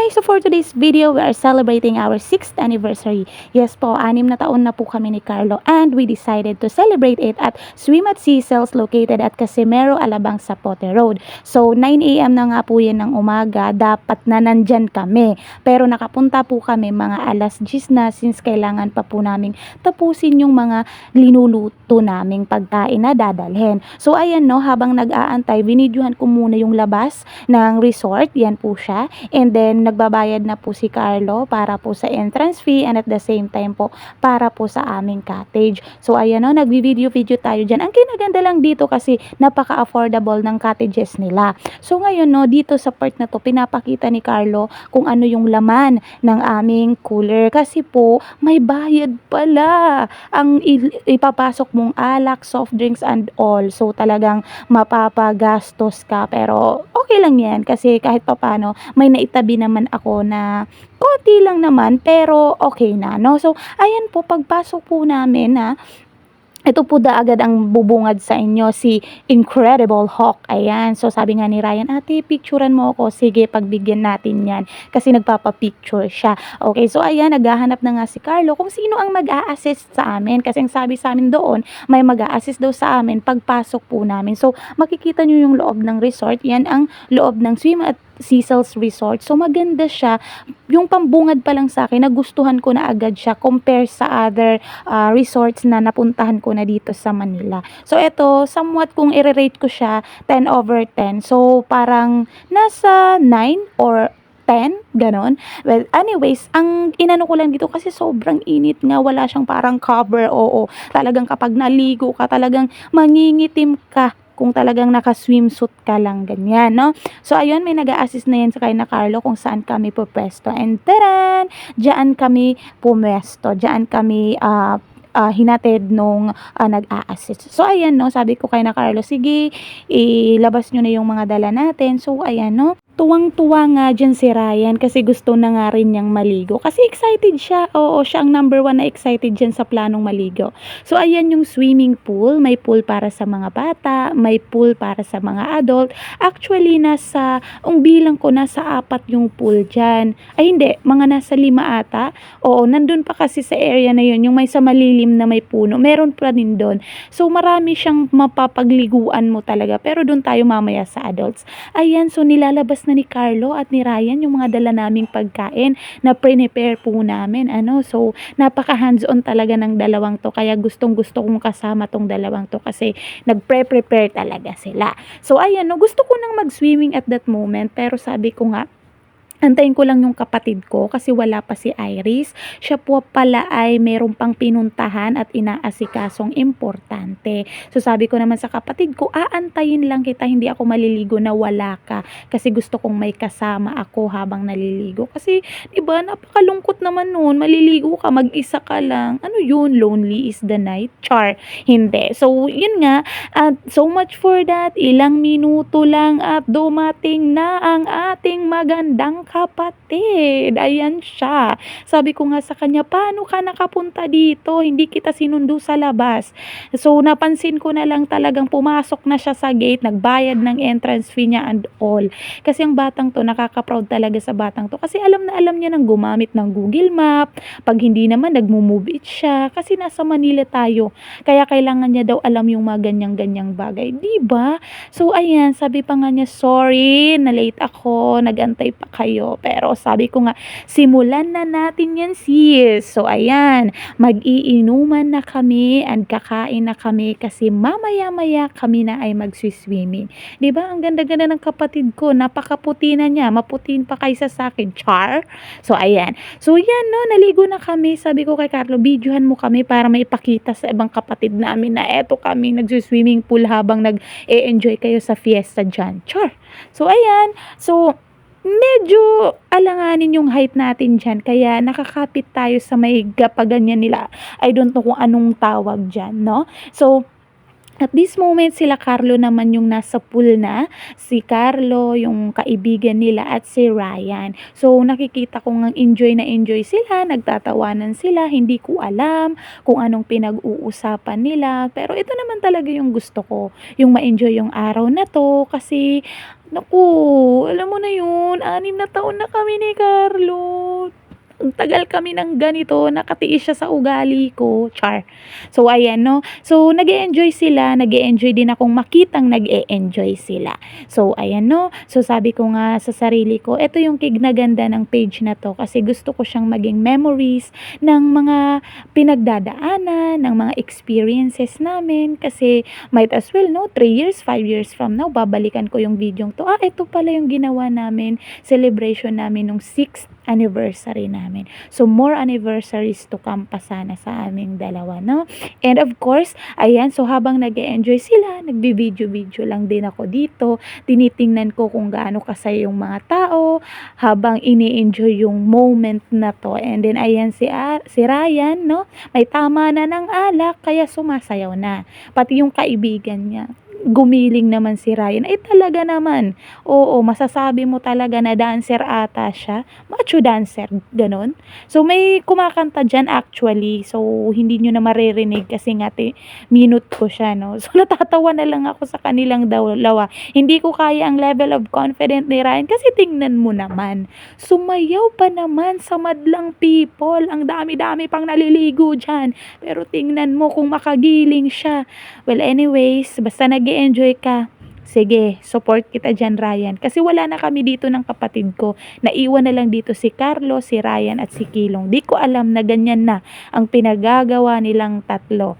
guys, so for today's video, we are celebrating our 6th anniversary. Yes po, 6 na taon na po kami ni Carlo and we decided to celebrate it at Swim at Cecil's located at Casimero, Alabang, Zapote Road. So 9 AM na nga po yan ng umaga, dapat na nandyan kami. Pero nakapunta po kami mga alas 10 na since kailangan pa po naming tapusin yung mga linuluto naming pagkain na dadalhin. So ayan no, habang nag-aantay, binidyohan ko muna yung labas ng resort, yan po siya. And then, nagbabayad na po si Carlo para po sa entrance fee and at the same time po para po sa aming cottage. So, ayan o, nagbi-video tayo dyan. Ang kinaganda lang dito kasi napaka-affordable ng cottages nila. So, ngayon no, dito sa part na to, pinapakita ni Carlo kung ano yung laman ng aming cooler. Kasi po, may bayad pala ang ipapasok mong alak, soft drinks and all. So, talagang mapapagastos ka. Pero, okay lang yan kasi kahit papano may naitabi naman ako na konti lang naman pero okay na no. So ayan po, pagpasok po namin na ito po agad ang bubungad sa inyo, si Incredible Hulk. Ayan. So, sabi nga ni Ryan, ate, picturean mo ako. Sige, pagbigyan natin yan. Kasi nagpapapicture siya. Okay, so ayan, naghahanap na nga si Carlo kung sino ang mag-a-assist sa amin. Kasi ang sabi sa amin doon, may mag-a-assist daw sa amin pagpasok po namin. So, makikita nyo yung loob ng resort. Yan ang loob ng Swim at Cecil's Resort. So, maganda siya. Yung pambungad pa lang sa akin, nagustuhan ko na agad siya compare sa other resorts na napuntahan ko na dito sa Manila. So, ito, somewhat kung i-rate ko siya, 10/10. So, parang nasa 9 or 10, ganon. Well, anyways, ang inano ko lang dito kasi sobrang init nga, wala siyang parang cover, oo. Talagang kapag naligo ka, talagang mangingitim ka kung talagang naka-swimsuit ka lang, ganyan, no? So, ayun, may nag-a-assist na yan sa kay na Carlo kung saan kami pupwesto. And taran! Diyan kami pumwesto. Diyan kami hinatid nung nag-a-assist. So, ayan, no? Sabi ko kay na Carlo, sige, ilabas nyo na yung mga dala natin. So, ayan, no? Tuwang-tuwa nga dyan si Ryan kasi gusto na nga rin niyang maligo. Kasi excited siya. Oo, siya ang number 1 na excited dyan sa planong maligo. So, ayan yung swimming pool. May pool para sa mga bata. May pool para sa mga adult. Actually, bilang ko, nasa 4 yung pool dyan. Ay, hindi. Mga nasa 5 ata. Oo, nandun pa kasi sa area na yun. Yung may sa malilim na may puno. Meron pa din doon. So, marami siyang mapapagliguan mo talaga. Pero doon tayo mamaya sa adults. Ayan, so nilalabas na ni Carlo at ni Ryan yung mga dala naming pagkain na prepare po namin. So, napaka hands-on talaga ng dalawang to. Kaya gustong-gusto kong kasama tong dalawang to kasi nagpre-prepare talaga sila. So, ayan, no, gusto ko nang mag-swimming at that moment pero sabi ko nga, antayin ko lang yung kapatid ko kasi wala pa si Iris. Siya po pala ay meron pang pinuntahan at inaasikasong importante. So sabi ko naman sa kapatid ko, aantayin lang kita, hindi ako maliligo na wala ka. Kasi gusto kong may kasama ako habang naliligo. Kasi diba, napakalungkot naman nun. Maliligo ka, mag-isa ka lang. Ano yun? Lonely is the night? Char. Hindi. So yun nga, so much for that. Ilang minuto lang at dumating na ang ating magandang kapatid. Ayan siya. Sabi ko nga sa kanya, paano ka nakapunta dito? Hindi kita sinundo sa labas. So, napansin ko na lang talagang pumasok na siya sa gate, nagbayad ng entrance fee niya and all. Kasi ang batang to, nakaka-proud talaga sa batang to. Kasi alam na alam niya nang gumamit ng Google Map. Pag hindi naman, nagmo-move it siya. Kasi nasa Manila tayo. Kaya kailangan niya daw alam yung mga ganyang-ganyang bagay. Diba? So, ayan, sabi pa nga niya, sorry, na-late ako, nagantay pa kayo. Pero sabi ko nga, simulan na natin yan sis. So ayan, mag-iinuman na kami and kakain na kami kasi mamaya-maya kami na ay magsiswimming. Diba? Ang ganda-ganda ng kapatid ko. Napakaputi na niya. Maputin pa kaysa sa akin. Char. So ayan. So yan no, naligo na kami. Sabi ko kay Carlo, videohan mo kami para maipakita sa ibang kapatid namin na eto kami nagsiswimming pool habang nag-e-enjoy kayo sa fiesta dyan. Char. So ayan. So medyo alanganin yung height natin dyan. Kaya nakakapit tayo sa may gapaganyan nila. I don't know kung anong tawag dyan, no? So, At this moment, sila Carlo naman yung nasa pool na, si Carlo, yung kaibigan nila at si Ryan. So, nakikita ko ngang enjoy na enjoy sila, nagtatawanan sila, hindi ko alam kung anong pinag-uusapan nila. Pero ito naman talaga yung gusto ko, yung ma-enjoy yung araw na to kasi, naku, alam mo na yun, 6 na taon na kami ni Carlo. Ang tagal kami ng ganito, nakatiis siya sa ugali ko, char. So, ayan, no? So, nag-e-enjoy sila, nag-e-enjoy din akong makitang nag-e-enjoy sila. So, ayan, no? So, sabi ko nga sa sarili ko, ito yung kignaganda ng page na to kasi gusto ko siyang maging memories ng mga pinagdadaanan, ng mga experiences namin kasi might as well, no? 3 years, 5 years from now, babalikan ko yung video to. Ito pala yung ginawa namin, celebration namin nung 6th anniversary namin. So, more anniversaries to come pa sana sa aming dalawa, no? And of course, ayan, so habang nag-e-enjoy sila, nagbi-video-video lang din ako dito. Tinitingnan ko kung gaano kasaya yung mga tao habang ini-enjoy yung moment na to. And then, ayan si Ryan, no? May tama na ng alak, kaya sumasayaw na. Pati yung kaibigan niya, gumiling naman si Ryan. Talaga naman. Oo, masasabi mo talaga na dancer ata siya. Macho dancer, ganon. So, may kumakanta dyan actually. So, hindi nyo na maririnig kasi nga minute ko siya, no? So, natatawa na lang ako sa kanilang dalawa. Hindi ko kaya ang level of confidence ni Ryan kasi tingnan mo naman. Sumayaw pa naman sa madlang people. Ang dami-dami pang naliligo dyan. Pero tingnan mo kung makagiling siya. Well, anyways, basta nag-e-enjoy ka, sige, support kita dyan, Ryan. Kasi wala na kami dito ng kapatid ko. Naiwan na lang dito si Carlo, si Ryan at si Kilong. Di ko alam na ganyan na ang pinagagawa nilang tatlo.